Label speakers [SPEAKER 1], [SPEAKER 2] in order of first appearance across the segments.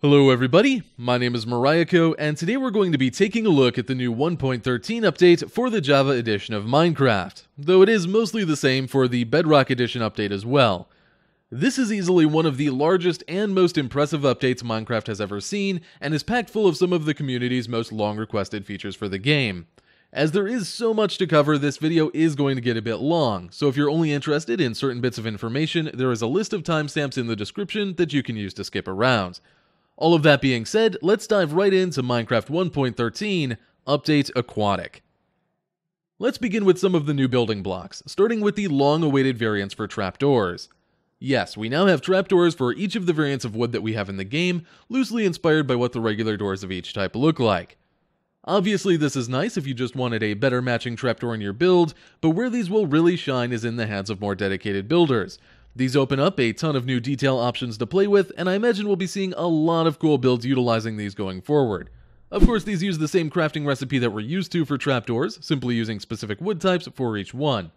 [SPEAKER 1] Hello everybody, my name is Mariako, and today we're going to be taking a look at the new 1.13 update for the Java edition of Minecraft, though it is mostly the same for the Bedrock edition update as well. This is easily one of the largest and most impressive updates Minecraft has ever seen, and is packed full of some of the community's most long-requested features for the game. As there is so much to cover, this video is going to get a bit long, so if you're only interested in certain bits of information, there is a list of timestamps in the description that you can use to skip around. All of that being said, let's dive right into Minecraft 1.13, Update Aquatic. Let's begin with some of the new building blocks, starting with the long-awaited variants for trapdoors. Yes, we now have trapdoors for each of the variants of wood that we have in the game, loosely inspired by what the regular doors of each type look like. Obviously, this is nice if you just wanted a better matching trapdoor in your build, but where these will really shine is in the hands of more dedicated builders. These open up a ton of new detail options to play with, and I imagine we'll be seeing a lot of cool builds utilizing these going forward. Of course, these use the same crafting recipe that we're used to for trapdoors, simply using specific wood types for each one.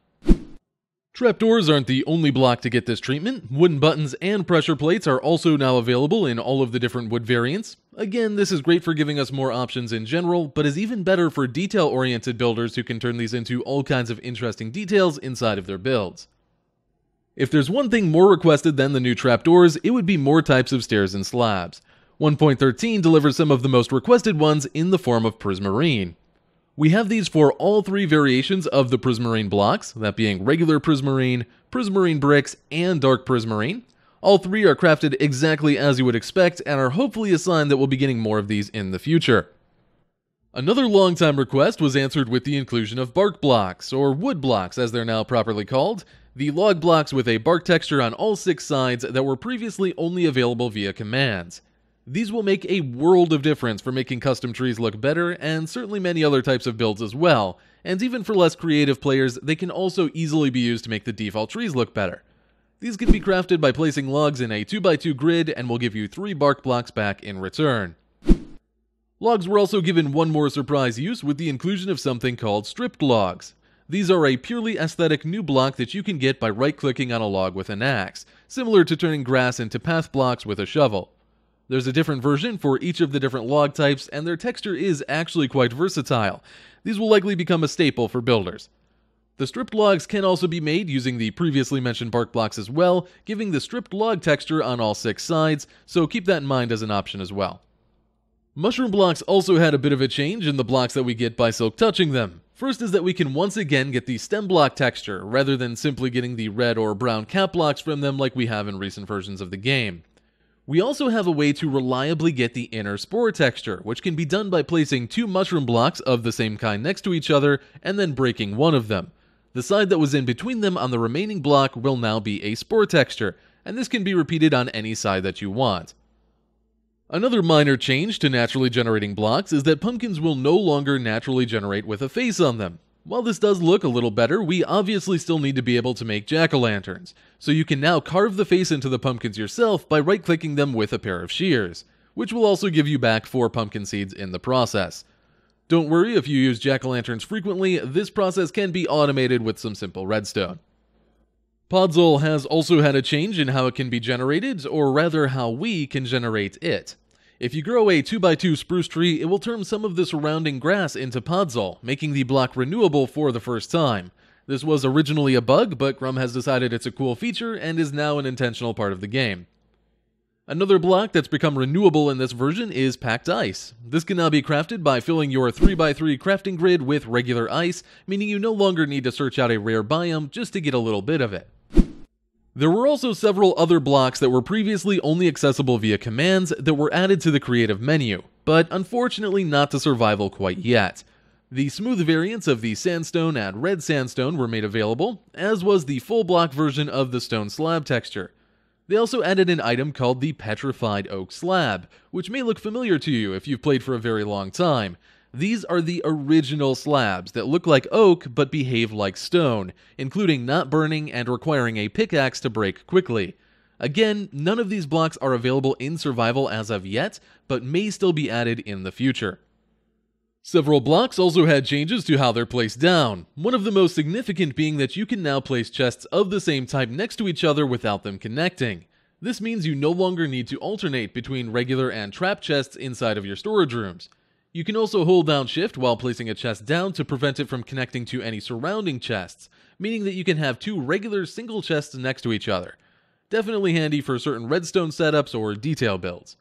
[SPEAKER 1] Trapdoors aren't the only block to get this treatment. Wooden buttons and pressure plates are also now available in all of the different wood variants. Again, this is great for giving us more options in general, but is even better for detail-oriented builders who can turn these into all kinds of interesting details inside of their builds. If there's one thing more requested than the new trapdoors, it would be more types of stairs and slabs. 1.13 delivers some of the most requested ones in the form of prismarine. We have these for all three variations of the prismarine blocks, that being regular prismarine, prismarine bricks, and dark prismarine. All three are crafted exactly as you would expect and are hopefully a sign that we'll be getting more of these in the future. Another long-time request was answered with the inclusion of bark blocks, or wood blocks as they're now properly called, the log blocks with a bark texture on all 6 sides that were previously only available via commands. These will make a world of difference for making custom trees look better, and certainly many other types of builds as well, and even for less creative players, they can also easily be used to make the default trees look better. These can be crafted by placing logs in a 2x2 grid and will give you 3 bark blocks back in return. Logs were also given one more surprise use with the inclusion of something called stripped logs. These are a purely aesthetic new block that you can get by right-clicking on a log with an axe, similar to turning grass into path blocks with a shovel. There's a different version for each of the different log types, and their texture is actually quite versatile. These will likely become a staple for builders. The stripped logs can also be made using the previously mentioned bark blocks as well, giving the stripped log texture on all 6 sides, so keep that in mind as an option as well. Mushroom blocks also had a bit of a change in the blocks that we get by silk touching them. First is that we can once again get the stem block texture, rather than simply getting the red or brown cap blocks from them like we have in recent versions of the game. We also have a way to reliably get the inner spore texture, which can be done by placing 2 mushroom blocks of the same kind next to each other, and then breaking one of them. The side that was in between them on the remaining block will now be a spore texture, and this can be repeated on any side that you want. Another minor change to naturally generating blocks is that pumpkins will no longer naturally generate with a face on them. While this does look a little better, we obviously still need to be able to make jack-o'-lanterns, so you can now carve the face into the pumpkins yourself by right-clicking them with a pair of shears, which will also give you back 4 pumpkin seeds in the process. Don't worry if you use jack-o'-lanterns frequently, this process can be automated with some simple redstone. Podzol has also had a change in how it can be generated, or rather how we can generate it. If you grow a 2x2 spruce tree, it will turn some of the surrounding grass into podzol, making the block renewable for the first time. This was originally a bug, but Grum has decided it's a cool feature and is now an intentional part of the game. Another block that's become renewable in this version is packed ice. This can now be crafted by filling your 3x3 crafting grid with regular ice, meaning you no longer need to search out a rare biome just to get a little bit of it. There were also several other blocks that were previously only accessible via commands that were added to the creative menu, but unfortunately not to survival quite yet. The smooth variants of the sandstone and red sandstone were made available, as was the full block version of the stone slab texture. They also added an item called the petrified oak slab, which may look familiar to you if you've played for a very long time. These are the original slabs that look like oak but behave like stone, including not burning and requiring a pickaxe to break quickly. Again, none of these blocks are available in survival as of yet, but may still be added in the future. Several blocks also had changes to how they're placed down, one of the most significant being that you can now place chests of the same type next to each other without them connecting. This means you no longer need to alternate between regular and trap chests inside of your storage rooms. You can also hold down shift while placing a chest down to prevent it from connecting to any surrounding chests, meaning that you can have two regular single chests next to each other. Definitely handy for certain redstone setups or detail builds.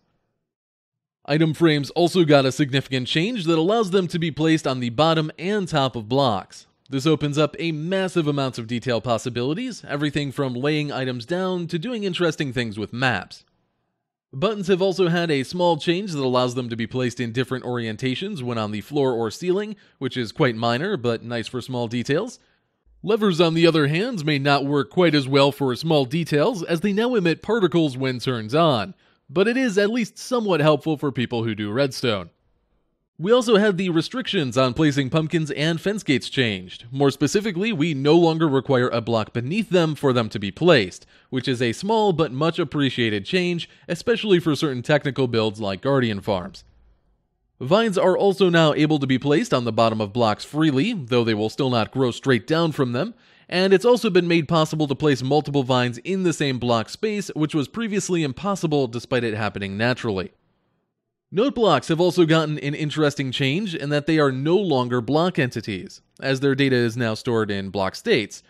[SPEAKER 1] Item frames also got a significant change that allows them to be placed on the bottom and top of blocks. This opens up a massive amount of detail possibilities, everything from laying items down to doing interesting things with maps. Buttons have also had a small change that allows them to be placed in different orientations when on the floor or ceiling, which is quite minor but nice for small details. Levers, on the other hand, may not work quite as well for small details as they now emit particles when turned on, but it is at least somewhat helpful for people who do redstone. We also had the restrictions on placing pumpkins and fence gates changed. More specifically, we no longer require a block beneath them for them to be placed, which is a small but much appreciated change, especially for certain technical builds like Guardian farms. Vines are also now able to be placed on the bottom of blocks freely, though they will still not grow straight down from them, and it's also been made possible to place multiple vines in the same block space, which was previously impossible despite it happening naturally. Noteblocks have also gotten an interesting change in that they are no longer block entities, as their data is now stored in block states.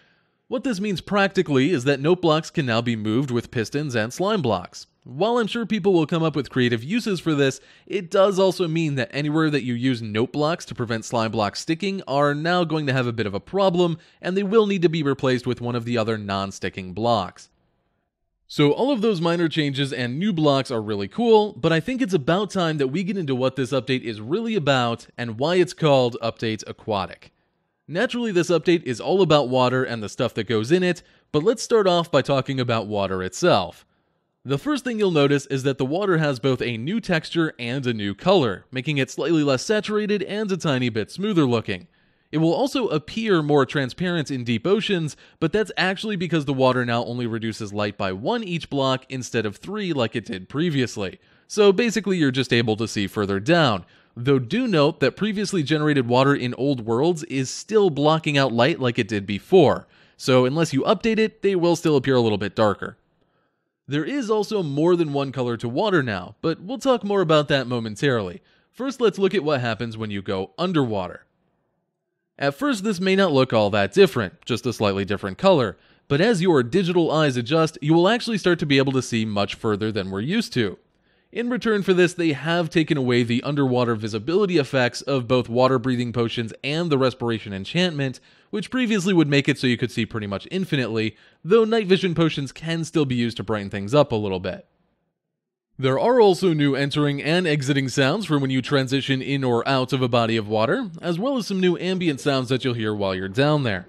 [SPEAKER 1] What this means practically is that noteblocks can now be moved with pistons and slime blocks. While I'm sure people will come up with creative uses for this, it does also mean that anywhere that you use noteblocks to prevent slime blocks sticking are now going to have a bit of a problem, and they will need to be replaced with one of the other non-sticking blocks. So all of those minor changes and new blocks are really cool, but I think it's about time that we get into what this update is really about and why it's called Update Aquatic. Naturally, this update is all about water and the stuff that goes in it, but let's start off by talking about water itself. The first thing you'll notice is that the water has both a new texture and a new color, making it slightly less saturated and a tiny bit smoother looking. It will also appear more transparent in deep oceans, but that's actually because the water now only reduces light by 1 each block instead of 3 like it did previously. So basically you're just able to see further down. Though do note that previously generated water in old worlds is still blocking out light like it did before. So unless you update it, they will still appear a little bit darker. There is also more than one color to water now, but we'll talk more about that momentarily. First, let's look at what happens when you go underwater. At first, this may not look all that different, just a slightly different color, but as your digital eyes adjust, you will actually start to be able to see much further than we're used to. In return for this, they have taken away the underwater visibility effects of both water-breathing potions and the respiration enchantment, which previously would make it so you could see pretty much infinitely, though night vision potions can still be used to brighten things up a little bit. There are also new entering and exiting sounds for when you transition in or out of a body of water, as well as some new ambient sounds that you'll hear while you're down there.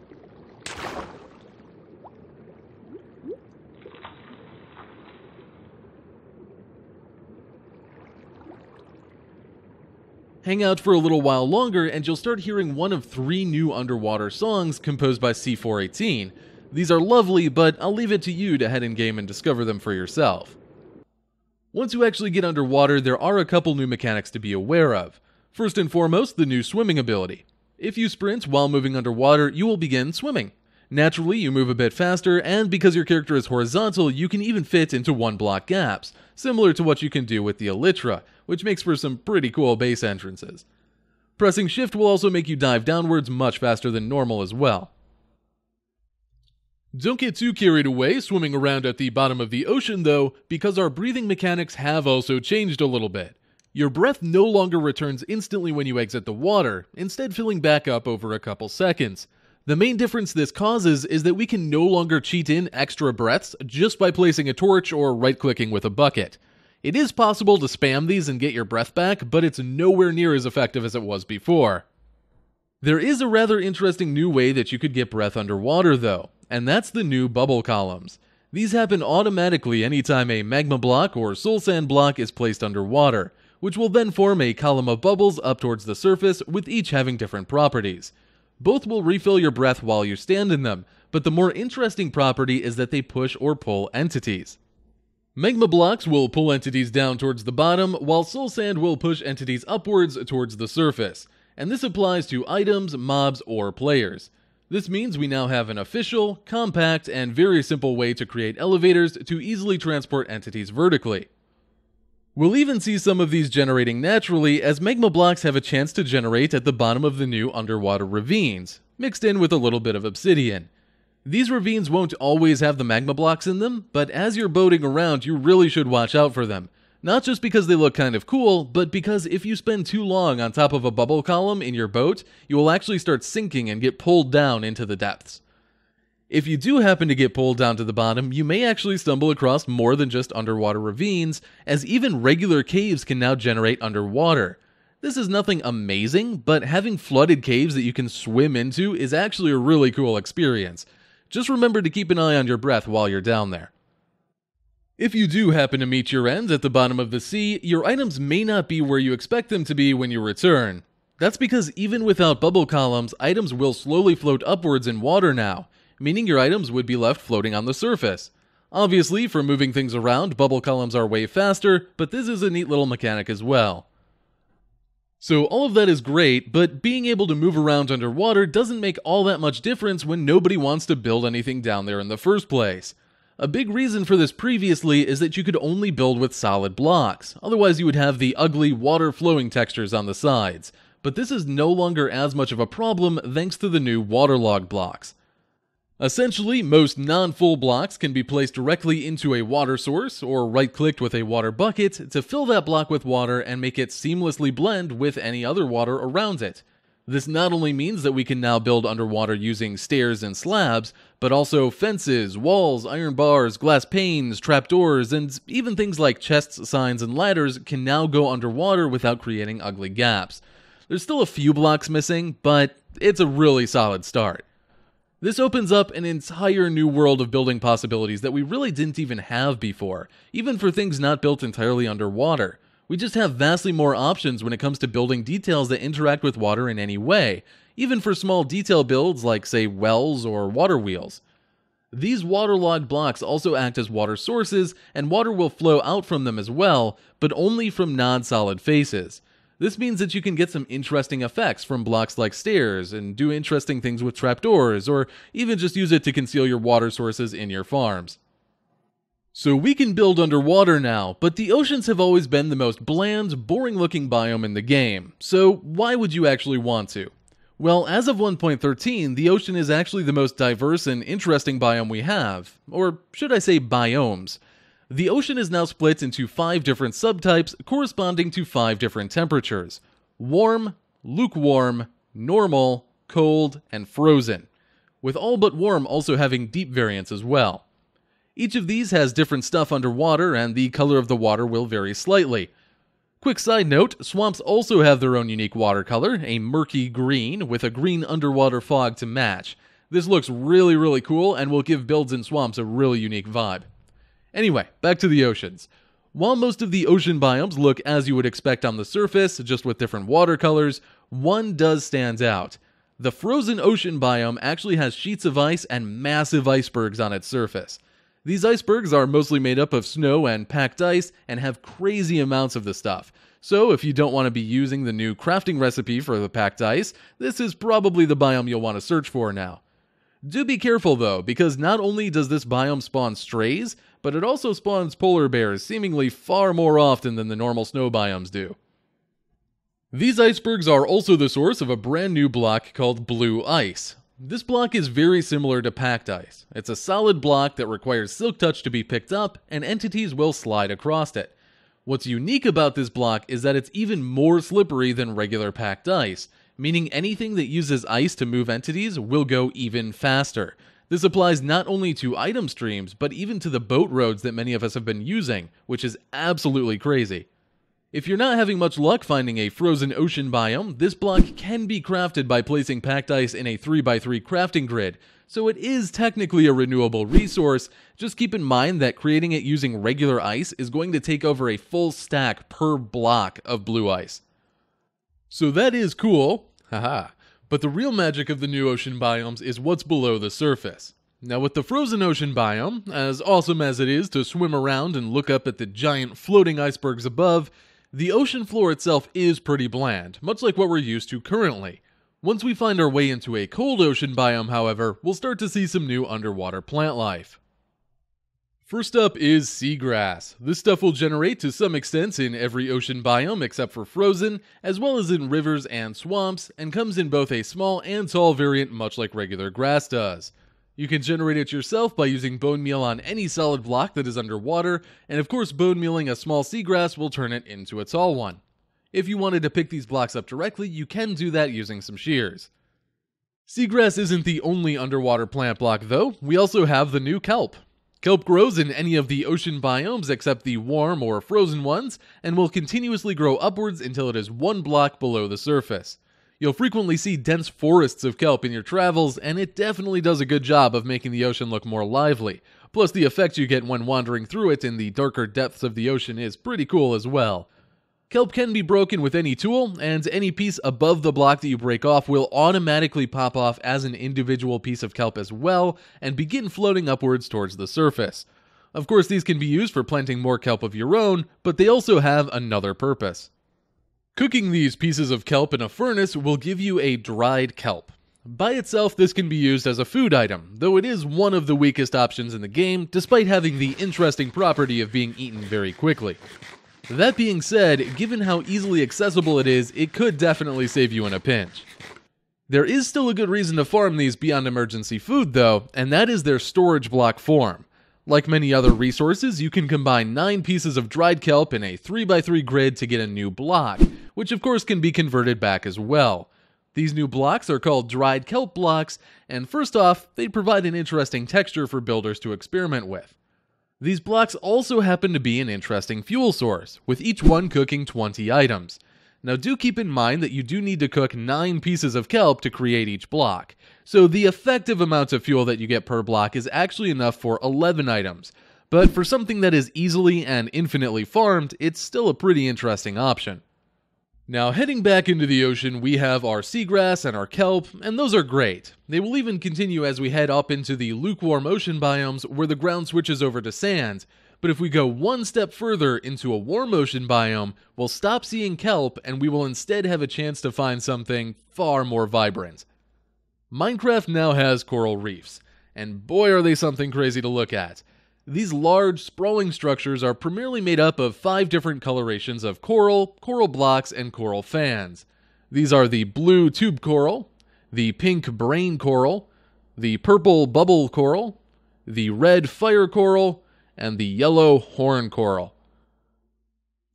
[SPEAKER 1] Hang out for a little while longer and you'll start hearing one of 3 new underwater songs composed by C418. These are lovely, but I'll leave it to you to head in game and discover them for yourself. Once you actually get underwater, there are a couple new mechanics to be aware of. First and foremost, the new swimming ability. If you sprint while moving underwater, you will begin swimming. Naturally, you move a bit faster, and because your character is horizontal, you can even fit into 1-block gaps, similar to what you can do with the Elytra, which makes for some pretty cool base entrances. Pressing shift will also make you dive downwards much faster than normal as well. Don't get too carried away swimming around at the bottom of the ocean though, because our breathing mechanics have also changed a little bit. Your breath no longer returns instantly when you exit the water, instead filling back up over a couple seconds. The main difference this causes is that we can no longer cheat in extra breaths just by placing a torch or right-clicking with a bucket. It is possible to spam these and get your breath back, but it's nowhere near as effective as it was before. There is a rather interesting new way that you could get breath underwater though, and that's the new bubble columns. These happen automatically anytime a magma block or soul sand block is placed underwater, which will then form a column of bubbles up towards the surface, with each having different properties. Both will refill your breath while you stand in them, but the more interesting property is that they push or pull entities. Magma blocks will pull entities down towards the bottom, while soul sand will push entities upwards towards the surface, and this applies to items, mobs, or players. This means we now have an official, compact, and very simple way to create elevators to easily transport entities vertically. We'll even see some of these generating naturally, as magma blocks have a chance to generate at the bottom of the new underwater ravines, mixed in with a little bit of obsidian. These ravines won't always have the magma blocks in them, but as you're boating around, you really should watch out for them. Not just because they look kind of cool, but because if you spend too long on top of a bubble column in your boat, you will actually start sinking and get pulled down into the depths. If you do happen to get pulled down to the bottom, you may actually stumble across more than just underwater ravines, as even regular caves can now generate underwater. This is nothing amazing, but having flooded caves that you can swim into is actually a really cool experience. Just remember to keep an eye on your breath while you're down there. If you do happen to meet your end at the bottom of the sea, your items may not be where you expect them to be when you return. That's because even without bubble columns, items will slowly float upwards in water now, meaning your items would be left floating on the surface. Obviously, for moving things around, bubble columns are way faster, but this is a neat little mechanic as well. So all of that is great, but being able to move around underwater doesn't make all that much difference when nobody wants to build anything down there in the first place. A big reason for this previously is that you could only build with solid blocks, otherwise you would have the ugly water-flowing textures on the sides. But this is no longer as much of a problem thanks to the new waterlogged blocks. Essentially, most non-full blocks can be placed directly into a water source, or right-clicked with a water bucket to fill that block with water and make it seamlessly blend with any other water around it. This not only means that we can now build underwater using stairs and slabs, but also fences, walls, iron bars, glass panes, trapdoors, and even things like chests, signs, and ladders can now go underwater without creating ugly gaps. There's still a few blocks missing, but it's a really solid start. This opens up an entire new world of building possibilities that we really didn't even have before, even for things not built entirely underwater. We just have vastly more options when it comes to building details that interact with water in any way, even for small detail builds like, say, wells or water wheels. These waterlogged blocks also act as water sources, and water will flow out from them as well, but only from non-solid faces. This means that you can get some interesting effects from blocks like stairs, and do interesting things with trapdoors, or even just use it to conceal your water sources in your farms. So we can build underwater now, but the oceans have always been the most bland, boring-looking biome in the game, so why would you actually want to? Well, as of 1.13, the ocean is actually the most diverse and interesting biome we have, or should I say biomes. The ocean is now split into 5 different subtypes corresponding to 5 different temperatures: warm, lukewarm, normal, cold, and frozen, with all but warm also having deep variants as well. Each of these has different stuff underwater, and the color of the water will vary slightly. Quick side note, swamps also have their own unique water color, a murky green with a green underwater fog to match. This looks really cool and will give builds in swamps a really unique vibe. Anyway, back to the oceans. While most of the ocean biomes look as you would expect on the surface, just with different water colors, one does stand out. The frozen ocean biome actually has sheets of ice and massive icebergs on its surface. These icebergs are mostly made up of snow and packed ice and have crazy amounts of the stuff. So if you don't want to be using the new crafting recipe for the packed ice, this is probably the biome you'll want to search for now. Do be careful though, because not only does this biome spawn strays, but it also spawns polar bears seemingly far more often than the normal snow biomes do. These icebergs are also the source of a brand new block called blue ice. This block is very similar to packed ice. It's a solid block that requires silk touch to be picked up, and entities will slide across it. What's unique about this block is that it's even more slippery than regular packed ice, meaning anything that uses ice to move entities will go even faster. This applies not only to item streams, but even to the boat roads that many of us have been using, which is absolutely crazy. If you're not having much luck finding a frozen ocean biome, this block can be crafted by placing packed ice in a 3x3 crafting grid, so it is technically a renewable resource. Just keep in mind that creating it using regular ice is going to take over a full stack per block of blue ice. So that is cool, haha, but the real magic of the new ocean biomes is what's below the surface. Now with the frozen ocean biome, as awesome as it is to swim around and look up at the giant floating icebergs above, the ocean floor itself is pretty bland, much like what we're used to currently. Once we find our way into a cold ocean biome, however, we'll start to see some new underwater plant life. First up is seagrass. This stuff will generate to some extent in every ocean biome except for frozen, as well as in rivers and swamps, and comes in both a small and tall variant much like regular grass does. You can generate it yourself by using bone meal on any solid block that is underwater, and of course bone mealing a small seagrass will turn it into a tall one. If you wanted to pick these blocks up directly, you can do that using some shears. Seagrass isn't the only underwater plant block though, we also have the new kelp. Kelp grows in any of the ocean biomes except the warm or frozen ones, and will continuously grow upwards until it is one block below the surface. You'll frequently see dense forests of kelp in your travels, and it definitely does a good job of making the ocean look more lively. Plus the effect you get when wandering through it in the darker depths of the ocean is pretty cool as well. Kelp can be broken with any tool, and any piece above the block that you break off will automatically pop off as an individual piece of kelp as well, and begin floating upwards towards the surface. Of course, these can be used for planting more kelp of your own, but they also have another purpose. Cooking these pieces of kelp in a furnace will give you a dried kelp. By itself, this can be used as a food item, though it is one of the weakest options in the game, despite having the interesting property of being eaten very quickly. That being said, given how easily accessible it is, it could definitely save you in a pinch. There is still a good reason to farm these beyond emergency food though, and that is their storage block form. Like many other resources, you can combine 9 pieces of dried kelp in a 3x3 grid to get a new block, which of course can be converted back as well. These new blocks are called dried kelp blocks, and first off, they provide an interesting texture for builders to experiment with. These blocks also happen to be an interesting fuel source, with each one cooking 20 items. Now do keep in mind that you do need to cook 9 pieces of kelp to create each block, so the effective amount of fuel that you get per block is actually enough for 11 items, but for something that is easily and infinitely farmed, it's still a pretty interesting option. Now heading back into the ocean, we have our seagrass and our kelp, and those are great. They will even continue as we head up into the lukewarm ocean biomes where the ground switches over to sand, but if we go one step further into a warm ocean biome, we'll stop seeing kelp and we will instead have a chance to find something far more vibrant. Minecraft now has coral reefs, and boy are they something crazy to look at. These large, sprawling structures are primarily made up of 5 different colorations of coral, coral blocks, and coral fans. These are the blue tube coral, the pink brain coral, the purple bubble coral, the red fire coral, and the yellow horn coral.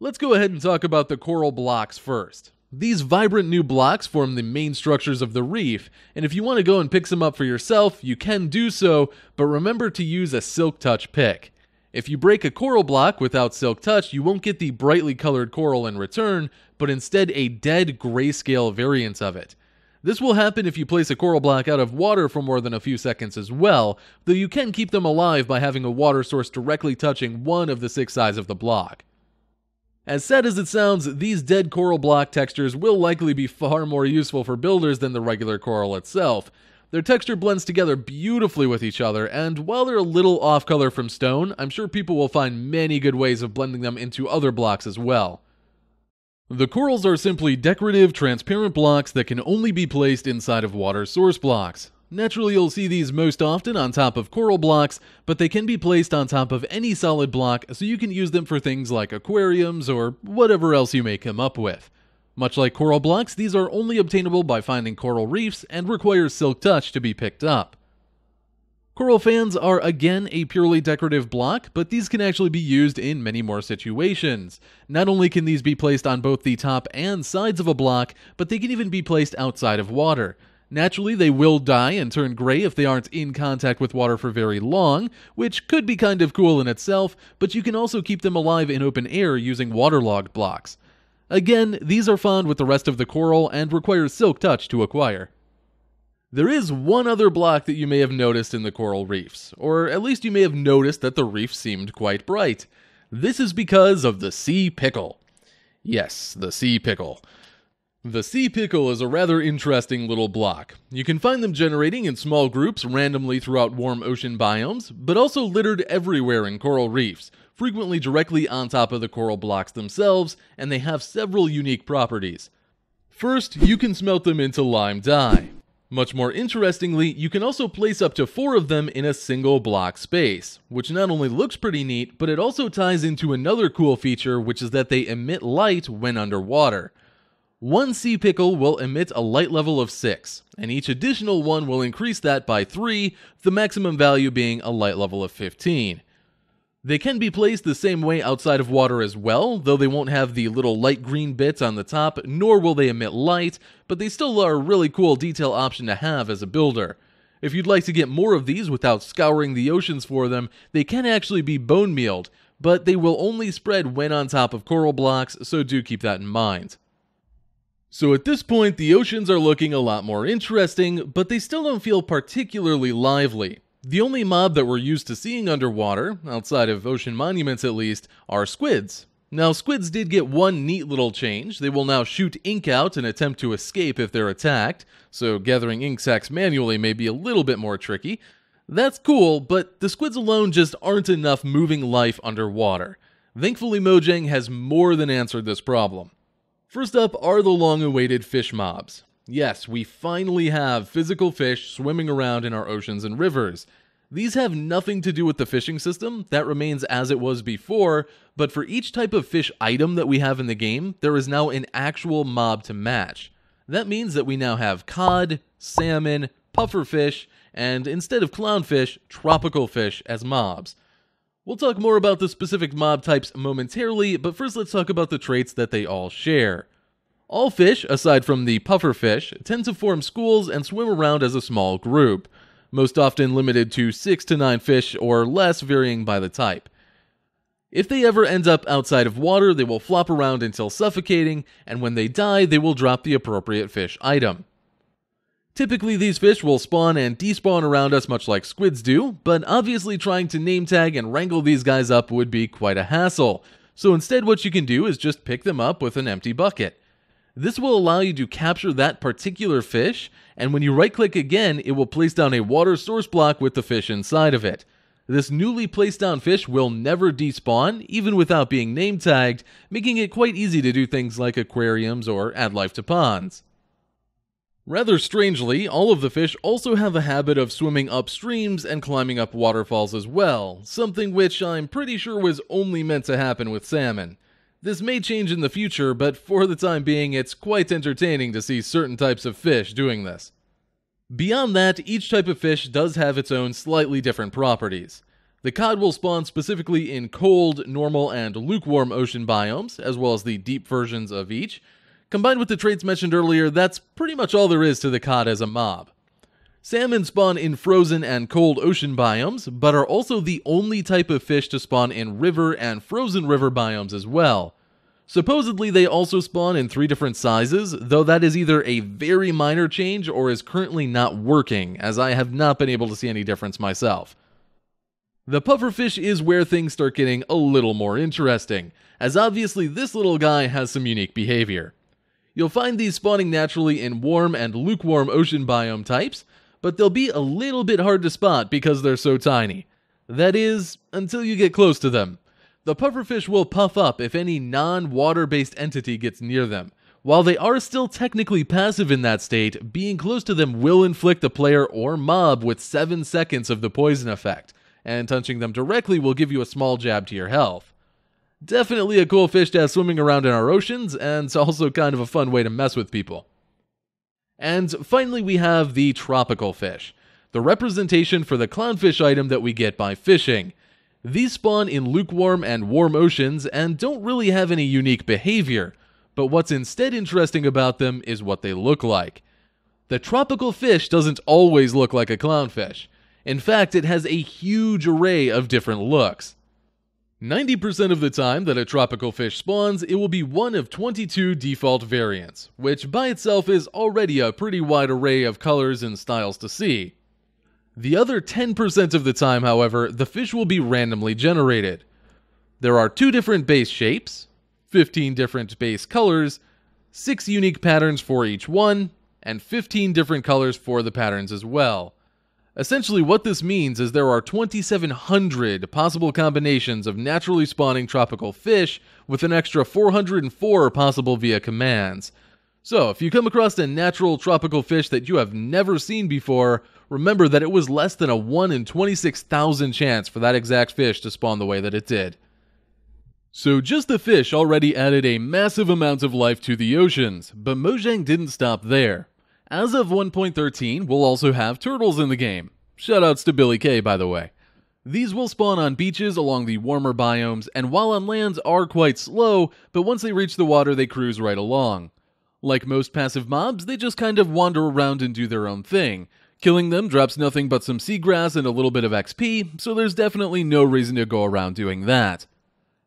[SPEAKER 1] Let's go ahead and talk about the coral blocks first. These vibrant new blocks form the main structures of the reef, and if you want to go and pick some up for yourself, you can do so, but remember to use a silk touch pick. If you break a coral block without silk touch, you won't get the brightly colored coral in return, but instead a dead grayscale variant of it. This will happen if you place a coral block out of water for more than a few seconds as well, though you can keep them alive by having a water source directly touching one of the 6 sides of the block. As sad as it sounds, these dead coral block textures will likely be far more useful for builders than the regular coral itself. Their texture blends together beautifully with each other, and while they're a little off color from stone, I'm sure people will find many good ways of blending them into other blocks as well. The corals are simply decorative, transparent blocks that can only be placed inside of water source blocks. Naturally, you'll see these most often on top of coral blocks, but they can be placed on top of any solid block, so you can use them for things like aquariums or whatever else you may come up with. Much like coral blocks, these are only obtainable by finding coral reefs and require silk touch to be picked up. Coral fans are again a purely decorative block, but these can actually be used in many more situations. Not only can these be placed on both the top and sides of a block, but they can even be placed outside of water. Naturally, they will die and turn gray if they aren't in contact with water for very long, which could be kind of cool in itself, but you can also keep them alive in open air using waterlogged blocks. Again, these are found with the rest of the coral and require silk touch to acquire. There is one other block that you may have noticed in the coral reefs, or at least you may have noticed that the reef seemed quite bright. This is because of the sea pickle. Yes, the sea pickle. The sea pickle is a rather interesting little block. You can find them generating in small groups randomly throughout warm ocean biomes, but also littered everywhere in coral reefs, frequently directly on top of the coral blocks themselves, and they have several unique properties. First, you can smelt them into lime dye. Much more interestingly, you can also place up to 4 of them in a single block space, which not only looks pretty neat, but it also ties into another cool feature, which is that they emit light when underwater. One sea pickle will emit a light level of 6, and each additional one will increase that by 3, the maximum value being a light level of 15. They can be placed the same way outside of water as well, though they won't have the little light green bits on the top, nor will they emit light, but they still are a really cool detail option to have as a builder. If you'd like to get more of these without scouring the oceans for them, they can actually be bone mealed, but they will only spread when on top of coral blocks, so do keep that in mind. So at this point, the oceans are looking a lot more interesting, but they still don't feel particularly lively. The only mob that we're used to seeing underwater, outside of ocean monuments at least, are squids. Now, squids did get one neat little change. They will now shoot ink out and attempt to escape if they're attacked, so gathering ink sacs manually may be a little bit more tricky. That's cool, but the squids alone just aren't enough moving life underwater. Thankfully, Mojang has more than answered this problem. First up are the long-awaited fish mobs. Yes, we finally have physical fish swimming around in our oceans and rivers. These have nothing to do with the fishing system, that remains as it was before, but for each type of fish item that we have in the game, there is now an actual mob to match. That means that we now have cod, salmon, pufferfish, and instead of clownfish, tropical fish as mobs. We'll talk more about the specific mob types momentarily, but first let's talk about the traits that they all share. All fish, aside from the pufferfish, tend to form schools and swim around as a small group, most often limited to 6 to 9 fish or less, varying by the type. If they ever end up outside of water, they will flop around until suffocating, and when they die, they will drop the appropriate fish item. Typically, these fish will spawn and despawn around us much like squids do, but obviously trying to name tag and wrangle these guys up would be quite a hassle, so instead what you can do is just pick them up with an empty bucket. This will allow you to capture that particular fish, and when you right-click again, it will place down a water source block with the fish inside of it. This newly placed down fish will never despawn, even without being name tagged, making it quite easy to do things like aquariums or add life to ponds. Rather strangely, all of the fish also have a habit of swimming up streams and climbing up waterfalls as well, something which I'm pretty sure was only meant to happen with salmon. This may change in the future, but for the time being, it's quite entertaining to see certain types of fish doing this. Beyond that, each type of fish does have its own slightly different properties. The cod will spawn specifically in cold, normal, and lukewarm ocean biomes, as well as the deep versions of each. Combined with the traits mentioned earlier, that's pretty much all there is to the cod as a mob. Salmon spawn in frozen and cold ocean biomes, but are also the only type of fish to spawn in river and frozen river biomes as well. Supposedly they also spawn in 3 different sizes, though that is either a very minor change or is currently not working, as I have not been able to see any difference myself. The pufferfish is where things start getting a little more interesting, as obviously this little guy has some unique behavior. You'll find these spawning naturally in warm and lukewarm ocean biome types, but they'll be a little bit hard to spot because they're so tiny. That is, until you get close to them. The pufferfish will puff up if any non-water-based entity gets near them. While they are still technically passive in that state, being close to them will inflict the player or mob with 7 seconds of the poison effect, and touching them directly will give you a small jab to your health. Definitely a cool fish to have swimming around in our oceans, and it's also kind of a fun way to mess with people. And finally we have the tropical fish, the representation for the clownfish item that we get by fishing. These spawn in lukewarm and warm oceans and don't really have any unique behavior, but what's instead interesting about them is what they look like. The tropical fish doesn't always look like a clownfish. In fact, it has a huge array of different looks. 90% of the time that a tropical fish spawns, it will be one of 22 default variants, which by itself is already a pretty wide array of colors and styles to see. The other 10% of the time, however, the fish will be randomly generated. There are 2 different base shapes, 15 different base colors, 6 unique patterns for each one, and 15 different colors for the patterns as well. Essentially what this means is there are 2,700 possible combinations of naturally spawning tropical fish with an extra 404 possible via commands. So, if you come across a natural tropical fish that you have never seen before, remember that it was less than a 1 in 26,000 chance for that exact fish to spawn the way that it did. So just the fish already added a massive amount of life to the oceans, but Mojang didn't stop there. As of 1.13, we'll also have turtles in the game. Shoutouts to Billy K, by the way. These will spawn on beaches along the warmer biomes, and while on land are quite slow, but once they reach the water they cruise right along. Like most passive mobs, they just kind of wander around and do their own thing. Killing them drops nothing but some seagrass and a little bit of XP, so there's definitely no reason to go around doing that.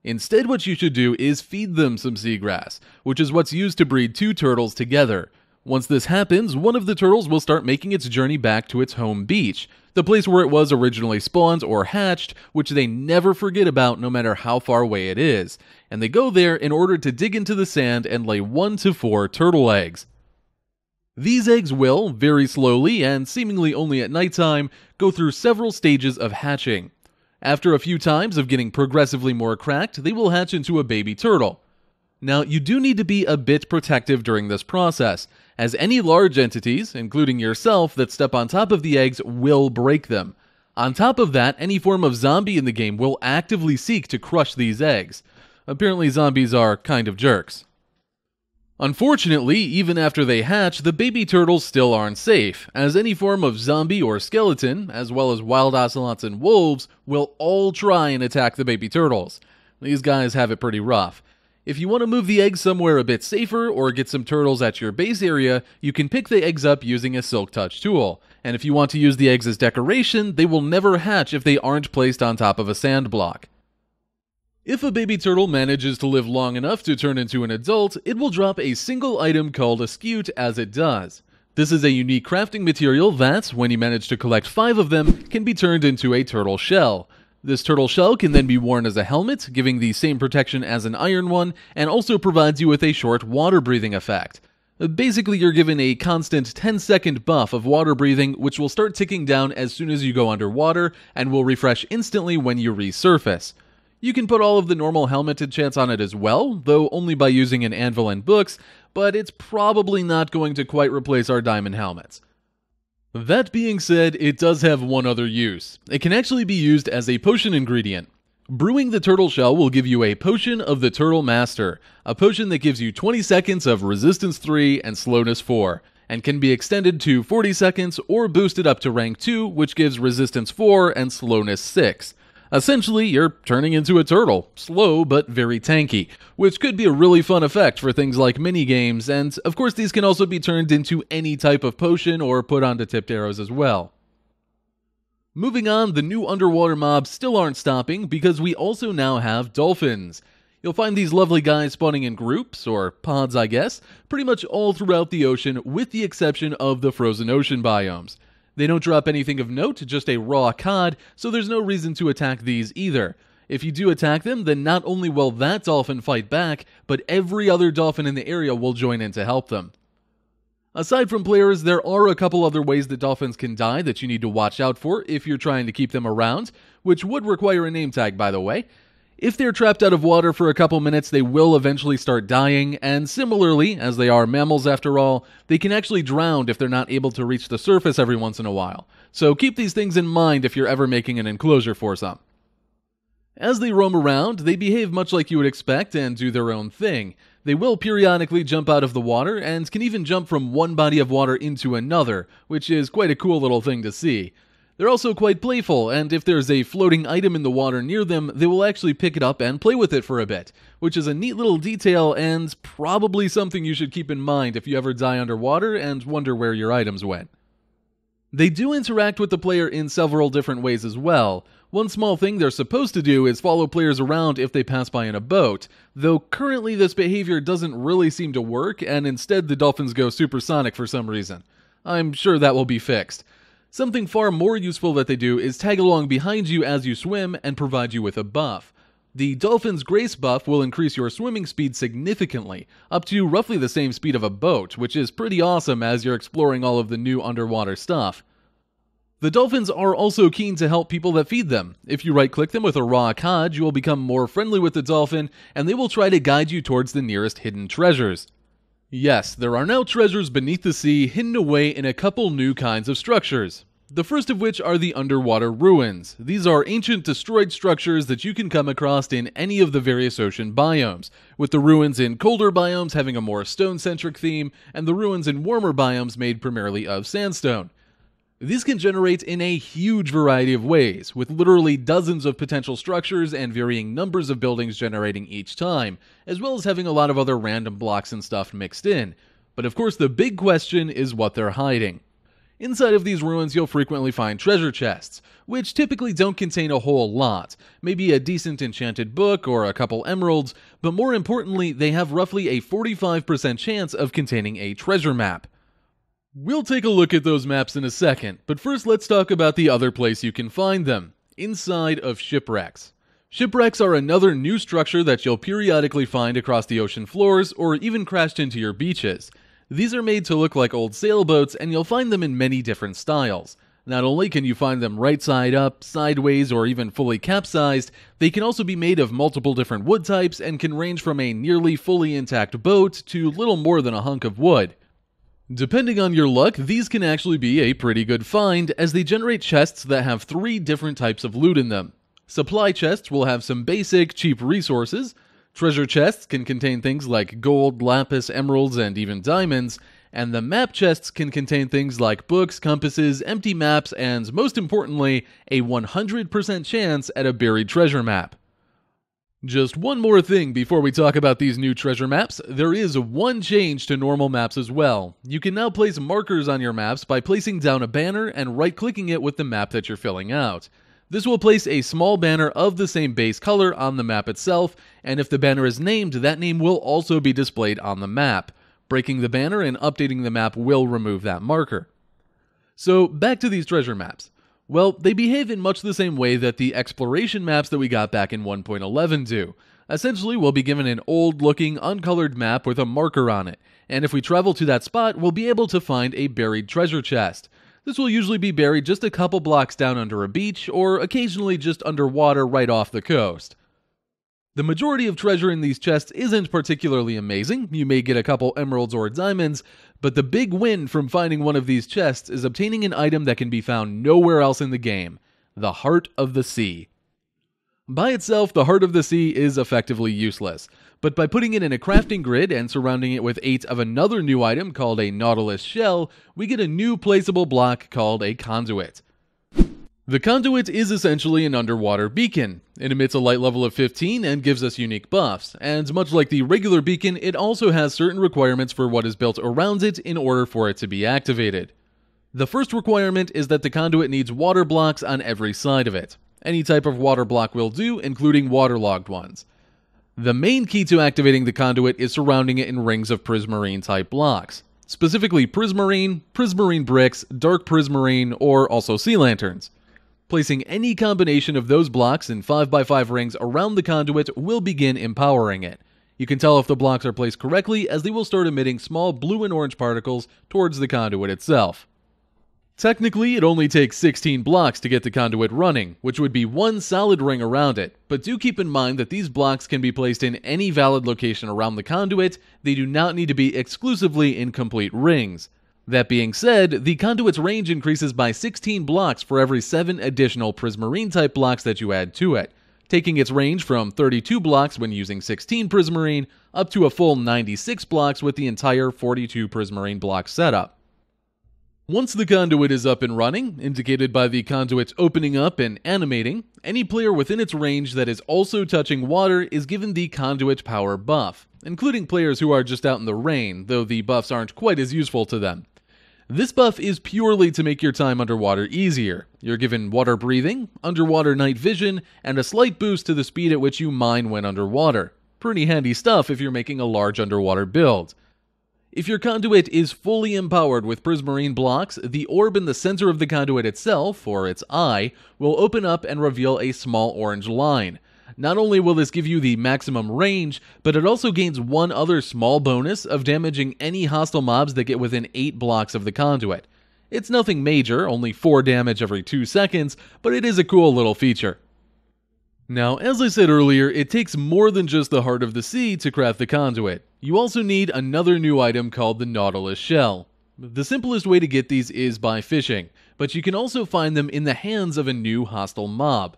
[SPEAKER 1] Instead, what you should do is feed them some seagrass, which is what's used to breed two turtles together. Once this happens, one of the turtles will start making its journey back to its home beach, the place where it was originally spawned or hatched, which they never forget about no matter how far away it is, and they go there in order to dig into the sand and lay 1 to 4 turtle eggs. These eggs will, very slowly and seemingly only at nighttime, go through several stages of hatching. After a few times of getting progressively more cracked, they will hatch into a baby turtle. Now, you do need to be a bit protective during this process, as any large entities, including yourself, that step on top of the eggs will break them. On top of that, any form of zombie in the game will actively seek to crush these eggs. Apparently zombies are kind of jerks. Unfortunately, even after they hatch, the baby turtles still aren't safe, as any form of zombie or skeleton, as well as wild ocelots and wolves, will all try and attack the baby turtles. These guys have it pretty rough. If you want to move the eggs somewhere a bit safer or get some turtles at your base area, you can pick the eggs up using a silk touch tool. And if you want to use the eggs as decoration, they will never hatch if they aren't placed on top of a sand block. If a baby turtle manages to live long enough to turn into an adult, it will drop a single item called a scute as it does. This is a unique crafting material that, when you manage to collect 5 of them, can be turned into a turtle shell. This turtle shell can then be worn as a helmet, giving the same protection as an iron one, and also provides you with a short water breathing effect. Basically, you're given a constant 10-second buff of water breathing, which will start ticking down as soon as you go underwater, and will refresh instantly when you resurface. You can put all of the normal helmet enchants on it as well, though only by using an anvil and books, but it's probably not going to quite replace our diamond helmets. That being said, it does have one other use. It can actually be used as a potion ingredient. Brewing the turtle shell will give you a Potion of the Turtle Master, a potion that gives you 20 seconds of Resistance 3 and Slowness 4, and can be extended to 40 seconds or boosted up to rank 2, which gives Resistance 4 and Slowness 6. Essentially, you're turning into a turtle, slow but very tanky, which could be a really fun effect for things like minigames, and of course these can also be turned into any type of potion or put onto tipped arrows as well. Moving on, the new underwater mobs still aren't stopping because we also now have dolphins. You'll find these lovely guys spawning in groups, or pods I guess, pretty much all throughout the ocean with the exception of the frozen ocean biomes. They don't drop anything of note, just a raw cod, so there's no reason to attack these either. If you do attack them, then not only will that dolphin fight back, but every other dolphin in the area will join in to help them. Aside from players, there are a couple other ways that dolphins can die that you need to watch out for if you're trying to keep them around, which would require a name tag by the way. If they're trapped out of water for a couple minutes, they will eventually start dying, and similarly, as they are mammals after all, they can actually drown if they're not able to reach the surface every once in a while. So keep these things in mind if you're ever making an enclosure for some. As they roam around, they behave much like you would expect and do their own thing. They will periodically jump out of the water and can even jump from one body of water into another, which is quite a cool little thing to see. They're also quite playful, and if there's a floating item in the water near them, they will actually pick it up and play with it for a bit, which is a neat little detail and probably something you should keep in mind if you ever die underwater and wonder where your items went. They do interact with the player in several different ways as well. One small thing they're supposed to do is follow players around if they pass by in a boat, though currently this behavior doesn't really seem to work, and instead the dolphins go supersonic for some reason. I'm sure that will be fixed. Something far more useful that they do is tag along behind you as you swim and provide you with a buff. The Dolphin's Grace buff will increase your swimming speed significantly, up to roughly the same speed of a boat, which is pretty awesome as you're exploring all of the new underwater stuff. The dolphins are also keen to help people that feed them. If you right-click them with a raw cod, you will become more friendly with the dolphin, and they will try to guide you towards the nearest hidden treasures. Yes, there are now treasures beneath the sea hidden away in a couple new kinds of structures. The first of which are the underwater ruins. These are ancient destroyed structures that you can come across in any of the various ocean biomes, with the ruins in colder biomes having a more stone-centric theme, and the ruins in warmer biomes made primarily of sandstone. These can generate in a huge variety of ways, with literally dozens of potential structures and varying numbers of buildings generating each time, as well as having a lot of other random blocks and stuff mixed in. But of course the big question is what they're hiding. Inside of these ruins you'll frequently find treasure chests, which typically don't contain a whole lot, maybe a decent enchanted book or a couple emeralds, but more importantly they have roughly a 45% chance of containing a treasure map. We'll take a look at those maps in a second, but first let's talk about the other place you can find them, inside of shipwrecks. Shipwrecks are another new structure that you'll periodically find across the ocean floors or even crashed into your beaches. These are made to look like old sailboats and you'll find them in many different styles. Not only can you find them right side up, sideways, or even fully capsized, they can also be made of multiple different wood types and can range from a nearly fully intact boat to little more than a hunk of wood. Depending on your luck, these can actually be a pretty good find as they generate chests that have 3 different types of loot in them. Supply chests will have some basic, cheap resources. Treasure chests can contain things like gold, lapis, emeralds, and even diamonds. And the map chests can contain things like books, compasses, empty maps, and most importantly, a 100% chance at a buried treasure map. Just one more thing before we talk about these new treasure maps, there is one change to normal maps as well. You can now place markers on your maps by placing down a banner and right-clicking it with the map that you're filling out. This will place a small banner of the same base color on the map itself, and if the banner is named, that name will also be displayed on the map. Breaking the banner and updating the map will remove that marker. So back to these treasure maps. Well, they behave in much the same way that the exploration maps that we got back in 1.11 do. Essentially, we'll be given an old-looking, uncolored map with a marker on it, and if we travel to that spot, we'll be able to find a buried treasure chest. This will usually be buried just a couple blocks down under a beach, or occasionally just underwater right off the coast. The majority of treasure in these chests isn't particularly amazing. You may get a couple emeralds or diamonds, but the big win from finding one of these chests is obtaining an item that can be found nowhere else in the game, the Heart of the Sea. By itself, the Heart of the Sea is effectively useless, but by putting it in a crafting grid and surrounding it with 8 of another new item called a Nautilus Shell, we get a new placeable block called a Conduit. The Conduit is essentially an underwater beacon. It emits a light level of 15 and gives us unique buffs, and much like the regular beacon, it also has certain requirements for what is built around it in order for it to be activated. The first requirement is that the Conduit needs water blocks on every side of it. Any type of water block will do, including waterlogged ones. The main key to activating the Conduit is surrounding it in rings of prismarine type blocks. Specifically prismarine, prismarine bricks, dark prismarine, or also sea lanterns. Placing any combination of those blocks in 5x5 rings around the Conduit will begin empowering it. You can tell if the blocks are placed correctly as they will start emitting small blue and orange particles towards the Conduit itself. Technically, it only takes 16 blocks to get the Conduit running, which would be one solid ring around it, but do keep in mind that these blocks can be placed in any valid location around the Conduit. They do not need to be exclusively in complete rings. That being said, the Conduit's range increases by 16 blocks for every 7 additional prismarine type blocks that you add to it, taking its range from 32 blocks when using 16 prismarine up to a full 96 blocks with the entire 42 prismarine block setup. Once the Conduit is up and running, indicated by the Conduit's opening up and animating, any player within its range that is also touching water is given the Conduit power buff, including players who are just out in the rain, though the buffs aren't quite as useful to them. This buff is purely to make your time underwater easier. You're given water breathing, underwater night vision, and a slight boost to the speed at which you mine when underwater. Pretty handy stuff if you're making a large underwater build. If your Conduit is fully empowered with prismarine blocks, the orb in the center of the Conduit itself, or its eye, will open up and reveal a small orange line. Not only will this give you the maximum range, but it also gains one other small bonus of damaging any hostile mobs that get within 8 blocks of the Conduit. It's nothing major, only 4 damage every 2 seconds, but it is a cool little feature. Now, as I said earlier, it takes more than just the heart of the sea to craft the Conduit. You also need another new item called the Nautilus shell. The simplest way to get these is by fishing, but you can also find them in the hands of a new hostile mob.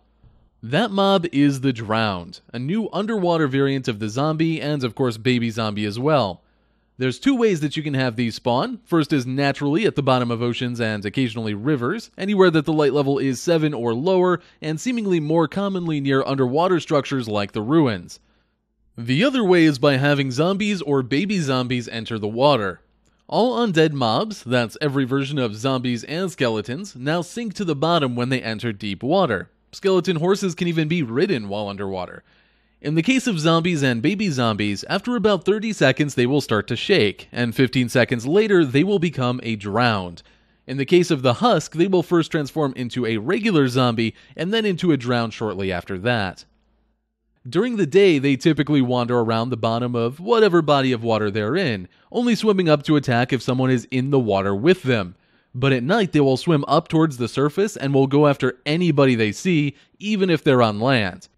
[SPEAKER 1] That mob is the Drowned, a new underwater variant of the zombie and of course baby zombie as well. There's two ways that you can have these spawn. First is naturally at the bottom of oceans and occasionally rivers, anywhere that the light level is 7 or lower, and seemingly more commonly near underwater structures like the ruins. The other way is by having zombies or baby zombies enter the water. All undead mobs, that's every version of zombies and skeletons, now sink to the bottom when they enter deep water. Skeleton horses can even be ridden while underwater. In the case of zombies and baby zombies, after about 30 seconds they will start to shake, and 15 seconds later they will become a drowned. In the case of the husk, they will first transform into a regular zombie, and then into a drowned shortly after that. During the day, they typically wander around the bottom of whatever body of water they're in, only swimming up to attack if someone is in the water with them. But at night they will swim up towards the surface and will go after anybody they see, even if they're on land.